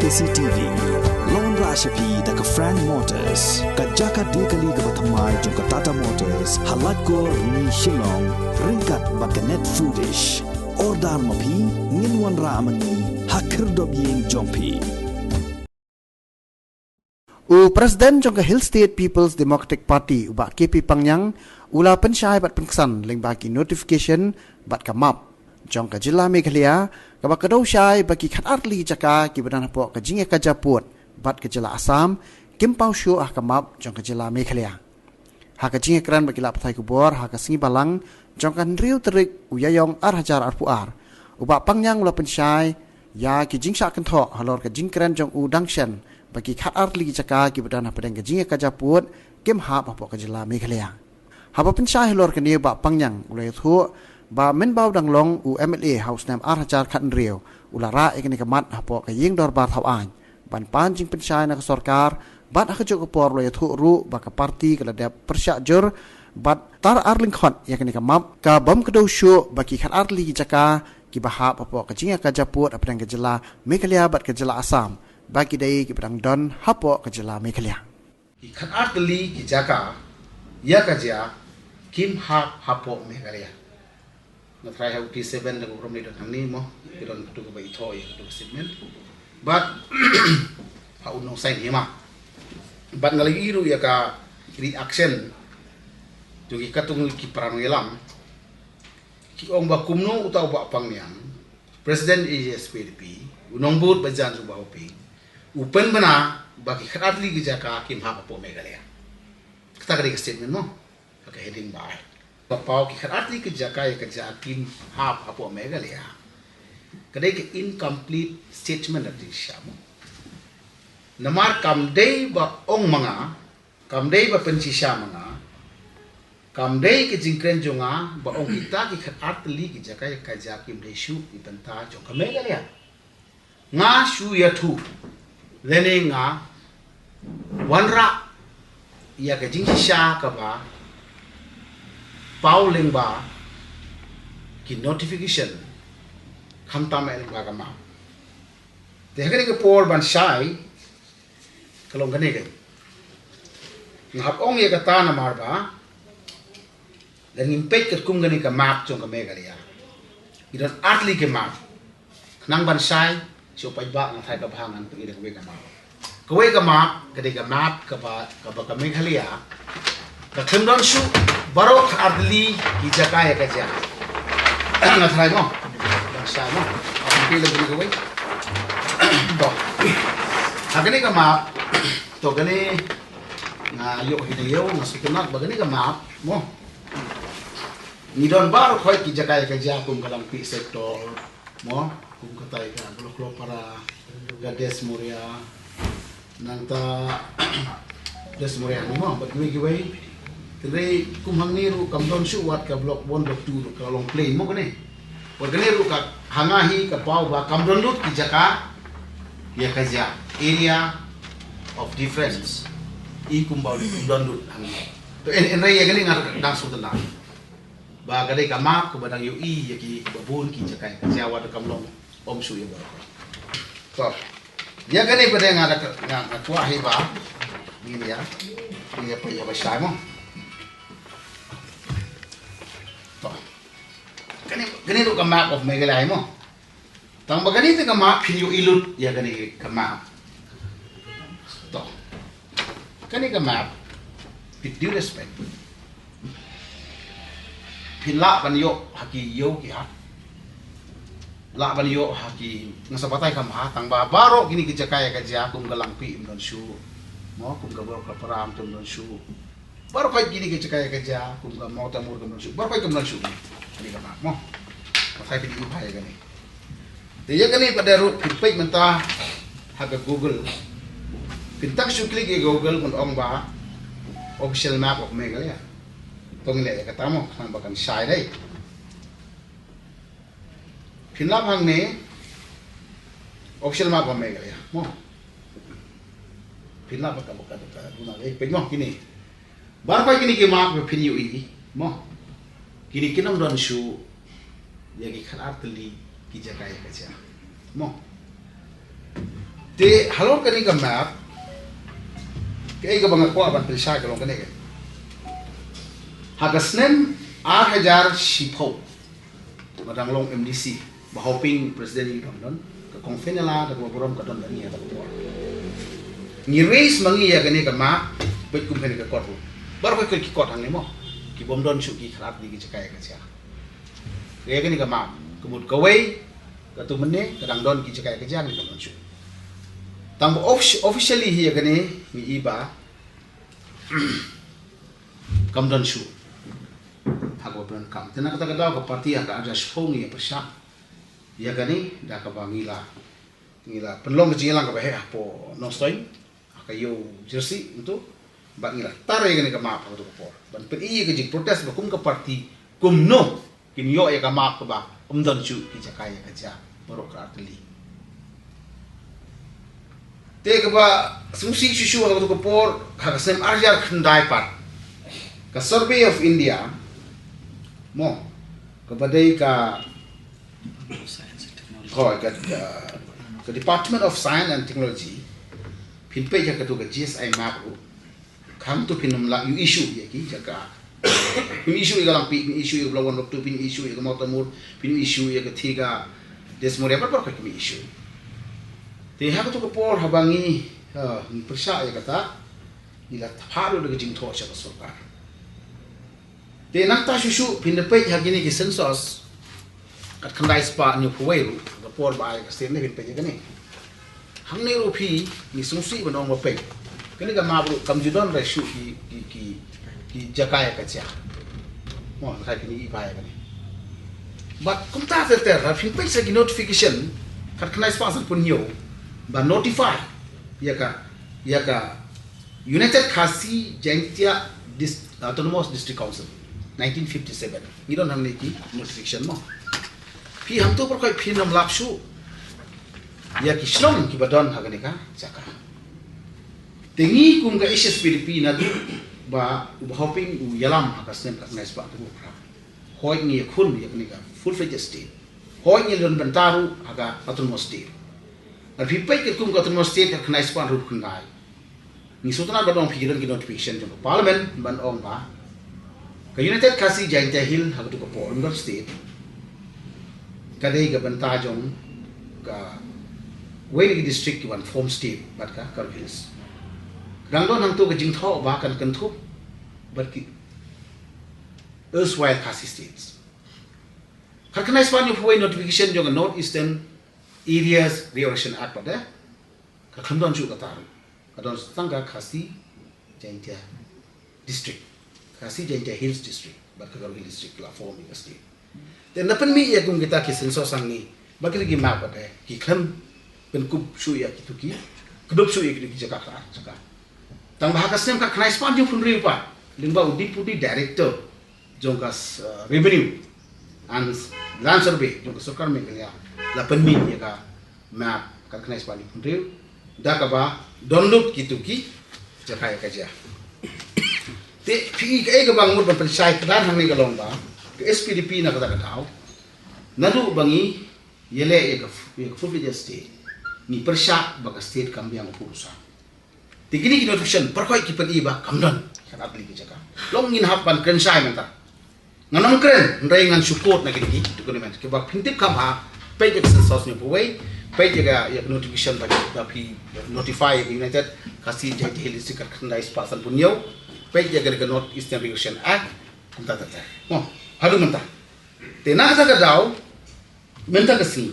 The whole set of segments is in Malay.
KCTV Lon Rashapi daga Frank Motors kajaka dekali ga bathamai jong Tata Motors halat ko ni Shillong ringkat bakanet foodish ordal mapi nginwan ramani hakir dobyeng jongpi Presiden jong Hill State People's Democratic Party uba KP Pangyang ula pensyai bat pengsan ling bagi notification bat kamap jong ka jilla Meghalaya ka bakadau syai bagi khat arli jaka ki badan hapo ka jinge ka japut bat ka jilla Assam kimpau syu ah kamap jong ka jilla Meghalaya ha ka jinge kran bagi la pathai kubor ha ka singi balang jong kan riu terik uyayong ar hajar ar puar uba Pangyang ula pensyai ya ki jingsa kan tho halor ka jingkran jong u dangshan bagi khat arli jaka ki badan hapo ka jinge ka japut kim ha hapo ka jilla Meghalaya ha pensyai halor ka ni ba Pangyang ula thu ba men bau dang long u MLA house nam ar hajar khat riu ulara ekni kamat hapo ka ying dor bar thau an ban pan jing pensyai na ka sarkar bat ha jok por lo thu ru ba ka parti kala da persya jur bat tar arling khot yakni kamap ka bam kedo syu bagi khat arli jaka ki bahap hapo ka jinga ka japut apang ka jela Meghalaya bat ka jela Assam bagi dai ki pedang don hapo ka jela Meghalaya ki khat arli ki jaka ya ka ja kim hap hapo Meghalaya na try how T7 na urom ni don ni mo don tu ko bai thoy tu statement but ha unong sign hima but ngalagi iru ya ka reaction jogi katung ki prarangelam ki ong ba kumno utaw ba Pangyang president ASPDP unong but bajan su ba hopi upen bana bagi khatli ki jaka kim ha po Meghalaya kata ka statement mo ka heading ba Bapau ki khatli ki jaka ya ka jakim hap hapo Meghalaya kadai ki incomplete statement of this shamo namar kamdei ba ong manga kamdei ba pensisya manga kamdei ki jingkren jonga ba ong kita ki khatli ki jaka ya ka jakim de shu ipanta jong ka Meghalaya nga shu ya thu lene nga wanra ya ka jingsisya ka ba Pauling ba ki notification khamta ma ba kama te hagani ke por ban shai kalong gane ke ngap ong ye kata na mar ba dan impek ke kum gani ka map jong ka Meghalaya idan atli ke map nang ban shai so pai ba na thai ka bhangan tu ide ke map kowe ka map gade ka map ka ba ka Meghalaya ka khimdon shu barok adli ki jaka ya kaja na try mo bangsa mo ang pila gani gawin to agani ka map to gani na yo hidayo na sukunat bagani ka map mo ni don barok hoy ki jaka ya kaja kung kalampi sektor mo kung katay ka blok para Gades Moria nanta Gades Moria mo bagni giway Tendai kumhang niru kamdon suwat ka blok 1 blok 2 ka long plain mo gani. Wag niru ka hangahi ka pau ba kamdon lut ki jaka ya kaja area of difference I kumbau kamdon lut hang. To en ray ya gani ngar dang su tanda. Ba gadai ka map ko badang yu ya ki babun ki jaka kaja wa kamlong om su ya ba. So ya gani pada ngar tua hiba ni ya. Ni apa ya ba sai mo. Gani tu ka map of Meghalaya mo. Tang bagani tu ka map pinyo ilut ya gani ka map. To. Gani ka map with due respect. Pila banyo haki yo ki ha. La banyo haki ngasabatay ka ma tang babaro gini ki jakaya ka ja kum galangpi imdon shu. Mo kum gabor ka param tum don shu. Baru kay gini ki jakaya ka ja kum ga mo ta mur kum shu. Baru kay kum don shu. Ini ka mo pakai video bahaya gani dia gani pada root pinpay menta haga Google pintak su klik ke Google pun ong ba official map of Meghalaya tong le kata mo nang bakan sai dai pinlap hang ne official map of Meghalaya mo pinlap ka duna le pe mo kini bar pa kini ke map pin yu I mo kini kinam don shu yagi khalar tali ki jakai kacha mo te halor kani ka map ke ga bang ko aban prisha ka long kani ke hagasnem 8,000 shipho madang long MDC ba hoping president ni don ka konfenala da borom ka don ni ta ko ni race mangi ya kani ka map bet kum kani ka kot bar ko ki kot hang ni mo ki bom don chu ki kharap di ki chakai ka cha ke kani ka map kemut kawai ka tu mene kadang don ki chakai ka jang ni don chu tang officially hi gane ni iba kam don chu hago plan kam tena kata kata ka parti ka ada shpong ni pasha ya gane da ka bangila ngila penlong ke jilang ka bahe po no stoin ka yo jersey untuk bangila tare gane ka map ka to por ban pen i ke jik protest ba kum ka parti kum no kin yo ya ka map ka ba don chu ki chakai ka ja borok ra tli te ka ba sumsi shishu ka to por ka sem arjar khandai pat ka survey of India mo ka badai ka ka Department of Science and Technology pin pe ka to ka GSI map ru kham to pinum la you issue ye ki jaga pin issue ga lang pin issue ga lawan to pin issue ga motamur pin issue ga thiga desmore par ka pin issue te ha to ko por habangi ni persya ya kata ila tharu de jing tho cha sarkar te nakta shushu pinpai ha gini ki census kat khandai spa ni phuwei ru ko por ba ka sen ne pinpai ga ni hamne ru phi ni sungsi banong ba pe kani ga ma bru kam jidon ra shu ki jakaya ka cha mo ka ni ba ya ni but kum ta ter ra pinpai sa ki notification kat khandai spa san pun yo ba notify ya ka United Khasi Jaintia Autonomous District Council 1957 ni don hang ki notification mo phi ham to par kai phi nam lap shu ya ki shlom ki badon hagane ka chaka tengi kum ga ishes PDP na du ba hoping u yalam hakasem ka nice ba tu pra hoi ni khun ya ni ka full fledged state hoi ni lon bantaru haga autonomous state ar phi pai ke kum ka autonomous state ka nice ba ru khun dai ni sutana badong phi ki notification jong parliament ban ong ba ka United Khasi Jaintia Hill haga tu ka por Bengal state kadai ga banta jong ka Wainigi district ki one form state bat ka Karo Hills rangdon hang to ka jingtho ba kan thu bat ki erstwhile Khasi states kharkana span of way notification jong North Eastern Areas Reorganization Act ba da ka khamdon chu ka tar ka don tanga Khasi Jaintia district Khasi Jaintia Hills district bat ka Karo Hills district la form ni state then napan mi ya kum kita ki census sang ni bakil gi map ba da ki kham pen kup shu ya ki tu ki kudup shu ya ki jaka ka jaka tang bahaka sem ka khnai span jung phun ri pa lingba deputy director jong ka revenue and land survey jong ka sarkar meghalaya la pen mi ya ka map ka khnai span phun ri da ka ba donlup ki tu ki jaka ya ka ja te phi ka e ga bang mut ban sai dan hang ni ka long ba ke SPDP na ka da ka nadu bangi yele e ka full fledged state ni persyak baga state kambiang purusa tigini ki notification perkoi ki pen iba kamdan kan atli ki jaka long in hapan kren sai menta nganam kren ndai ngan support na ki document ki bak pintip kam ha pe ke census ni puwei pe ga ya notification ba tapi notify United Khasi Jaintia Hills district khandai spasan punyo pe ga North Eastern Reorganization Act kunta ta mo hadu menta tena sa ka daw menta ka si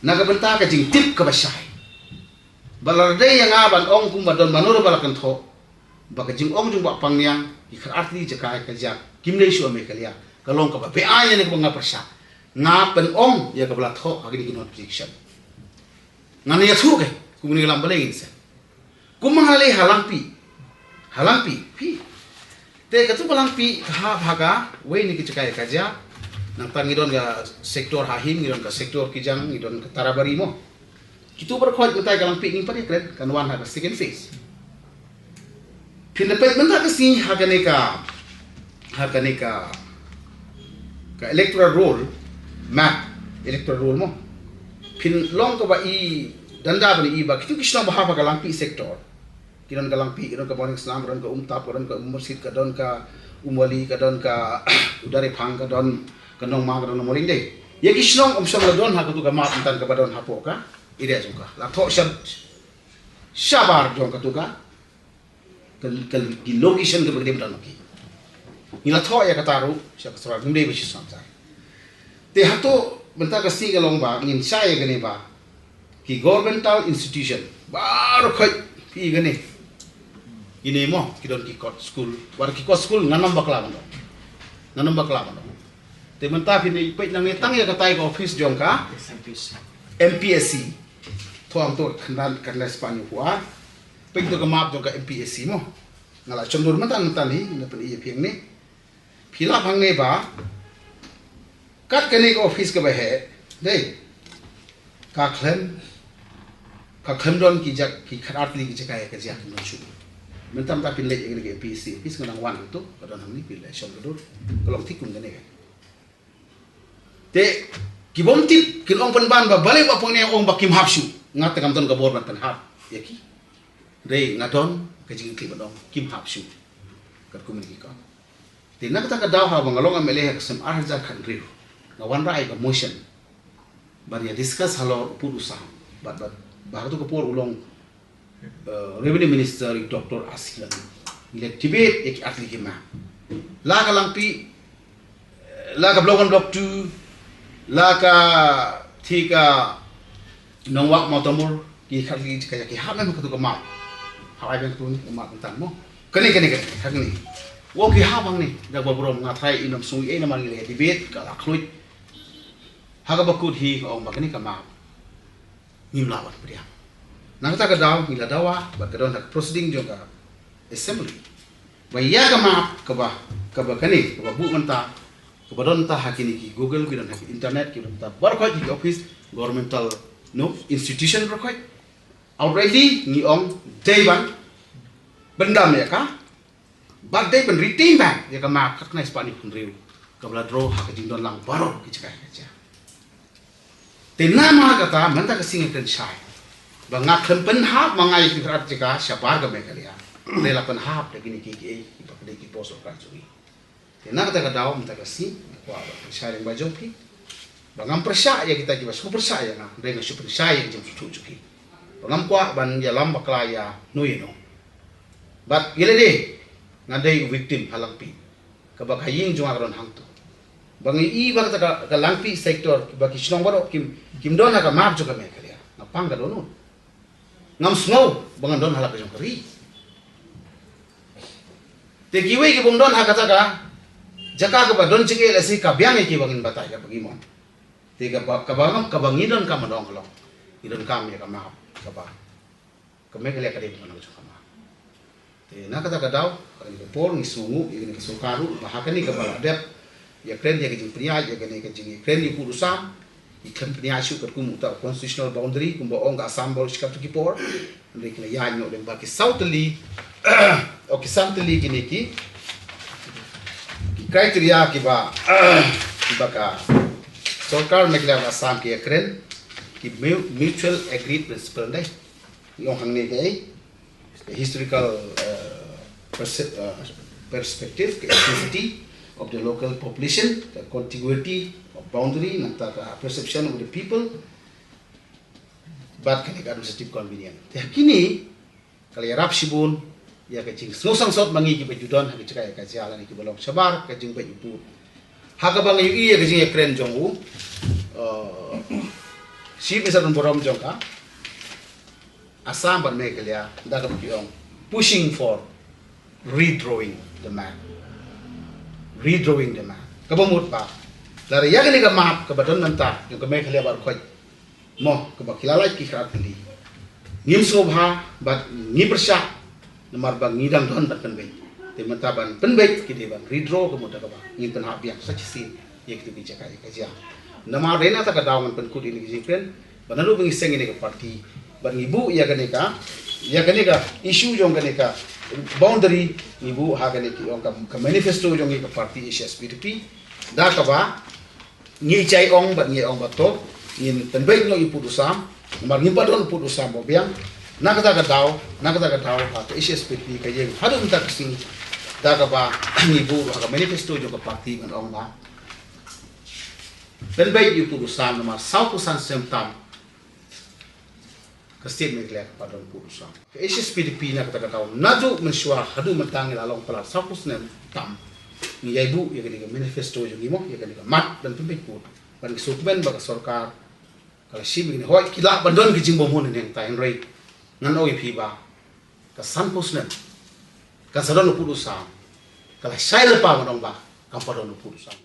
nagabenta ka jing tip ka bashay balarde yang aban ong kum badon manuro balakan tho baka jing ong jung ba pangyang ikar arti jaka ka jak kimle shu ame kalia kalong ka ba pe aya ne ko nga persya nga pen ong ya ka bala tho agini ki notification ngani ya thu ke kumuni lam balai insa kumangale halampi pi te ka tu balampi ha bhaga we ni ki jaka ka ja nang pangidon ga sektor hahim ngidon ga sektor kijang ngidon ga tarabari mo kitu berkhoj utai galang pi ning pare kren kanwan ha second phase pinapet benda ka si haganeka ka electoral roll map electoral roll mo pin long ka ba i danda bani iba kitu kisno bahapa galang pi sektor kinon galang pi kinon ka boning islam ron ka umtap ron ka masjid ka don ka umwali ka don ka udare phang ka don ka nong ma ka don moling dei ye kisno om shom la don ha ka tu ka ma tan ka badon hapo ka ide jungka la tho shabar jong ka tu ka di location ka bagdem dan ki ila tho ya ka taru sya ka sra ngde bi samsar te hato benta ka si galong ba ngin sai gani ba ki governmental institution baru kai pi gani ini mo ki don ki kot school war ki kot school nganam bakla mo te benta pini pe nang tang ya ka tai ka office jong ka MPSC thoang to khandan kanla spanyu huwa pe to ka map jong ka MPSC mo ngala chondur matan hi na pe ye phieng ni phila phang ne ba kat kani ka office ka ba he dei ka klem don ki jak ki kharat li ki jakai ka jak no chu mentam ta pin le ye ke PC pis ngang wan tu ka don hamni pin le shom dur kolong thikum ne te ki bom tip ki ong pan ban ba bale ba pone ong ba kim hapsu ngat kam ton ka bor ban pan hap ye ki dei ngaton ka jing ki badong kim hapsu ka community ka te nak ta ka daw ha bang along amele ha sem ar ja khan riu na wan rai ka motion bar ya discuss halo pu usah bat baru tu kapur ulong revenue minister Dr. Asilan ile Tibet ek atli kima la ka langpi la ka blokan block 2 la ka thika nongwak motamur ki khali kaya ki hamen ka tu ka ma hawai ben tu ni ma tan mo kani khagni wo ki habang ni da babrom ngathai inom sui e na man ile Tibet ka la khluit haga bakut hi ong bakani ka ma ngimlawan pria nang ta ka daw ila dawa ba ka don proceeding jong ka assembly ba ya ka map ka ba kani ka ba bu manta ka ba don ta hakini ki google ki don ha internet ki don ta bar ko ki office governmental no institution bar ko already ni ong dayban bendam ya ka ba day ben retain ban ya ka map ka nai spani kun riu ka bla draw ha ka jing don lang baro ki chaka ja tenama kata manta ka singa kan shai banga kempen hap mangai ki rat jika syapar ka mekalia lela pen hap de gini ki ba de ki poso ka chui tenama kata ka daw manta ka si kwa ba shai ba jopi bangam persya ya kita ki ba super saya na de nga super saya jam su chuki bangam kwa ban ya lam bakla ya no yeno but gele de ngadai victim halangpi ka ba khaying jong aron hangtu bangi I bang ta ka langpi sektor ba ki snong baro kim don ka map jo ka me kaya ngapang ka dono ngam snow bangan don hala ka jong kari te kiwe ki bong don ha ka jaka ka ba don chike la si ka byang ki bangin batai ka bagi mon te ka bangi don ka madong kalong idon kam ya ka map ka ba ka me kaya ka de mon jo ka ma te na ka daw ka ni por ni sungu ni ka sukaru ba ha ka ni ka bala dep ya kren ya kejing pria ya kene kejing kren ni purusam iklan pria shu kat kum uta constitutional boundary kum ba ong ka sambol shikap ki por ndre kina ya nyo den ba ki southly o ki southly kini ki criteria ki ba ka sarkar mekla asam ki kren ki mutual agreed principle dai yong hang ne dai historical perspective ethnicity of the local population, the contiguity of boundary, nanta perception of the people, but kan administrative convenient. Kini kalau rap sibun, ya kecing snusang sot mangi ki bejudon, hagi cekai ka jalan ki bolong sabar, kecing bejupu. Haga bang yu iya kecing keren jongu, si misalkan borom jongka, asam ban mekelia, daga piong, pushing for redrawing the map. Redrawing the map. Kabamut pa. Dari ya gani ka map kabadon manta yung kamay kaliya bar koy. Mo kabakilalay ki krat kali. Ngim sobha bat ngi persya namar bang ngidang don bat penbay. Te manta ban penbay ki ban redraw kamuda ka ba. Ngim pen habiak sa chisi ye ki bija ka ja. Namar rena ta ka dawngan pen kudi ni jipren banalu bang iseng ni ka party ban ibu ya gani ka issue jong gani ka boundary ibu hagane ki ong ka manifesto jong ka party SSPDP da ka ba ngi chai ong ba ngi ong ba to in penbaik no ipu dusam mar ngimpadon pu dusam bobiang nakata gadao ha to SSPP ka yeng hadum tak sing daga ba ngibu ka manifesto jo ka parti ngan ong ba penbaik ipu dusam mar saukusan semtam ka statement lek padon pu dusam SSPP nakata gadao nadu mensua hadu mentangil along pala saukusnem tam ni ibu ya kini manifesto jo ngimo ya kini mat dan penbaik pu ban sukben ba sarkar kalau si begini, hoi kila bandon kijing bomun ini yang tayang rei, ngan oi piba, kesan pusnen, kesadon upudusam, kalau saya lepas mandong ba, kampadon upudusam.